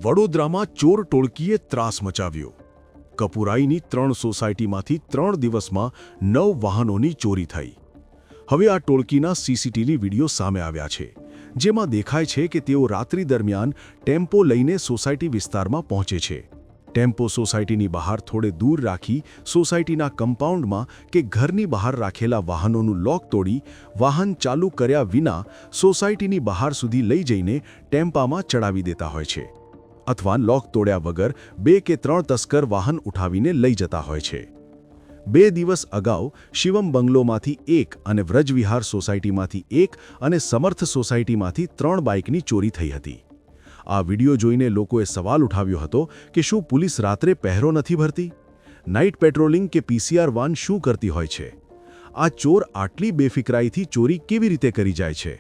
વડોદરામાં ચોર ટોળકીએ ત્રાસ મચાવ્યો. કપુરાઈની 3 સોસાયટીમાંથી 3 દિવસમાં 9 વાહનોની ચોરી થઈ. હવે આ ટોળકીના સીસીટીવી વિડીયો સામે આવ્યા છે, જેમાં દેખાય છે કે તેઓ રાત્રિ દરમિયાન ટેમ્પો લઈને સોસાયટી વિસ્તારમાં પહોંચે છે. ટેમ્પો સોસાયટીની બહાર થોડે દૂર રાખી સોસાયટીના કમ્પાઉન્ડમાં કે ઘરની બહાર રાખેલા વાહનોનું લોક તોડી વાહન ચાલુ કર્યા વિના સોસાયટીની બહાર સુધી લઈ જઈને ટેમ્પામાં ચડાવી દેતા હોય છે, અથવા લોક તોડ્યા વગર 2 કે 3 તસ્કર વાહન ઉઠાવીને લઈ જતા હોય છે. 2 દિવસ અગાઉ શિવમ બંગલોમાંથી 1 અને વ્રજવિહાર સોસાયટીમાંથી 1 અને સમર્થ સોસાયટીમાંથી 3 બાઇકની ચોરી થઈ હતી. આ વિડીયો જોઈને લોકોએ સવાલ ઉઠાવ્યો હતો કે શું પોલીસ રાત્રે પહેરો નથી ભરતી? નાઇટ પેટ્રોલિંગ કે પીસીઆર વાન શું કરતી હોય છે? આ ચોર આટલી બેફિકરાઈથી ચોરી કેવી રીતે કરી જાય છે?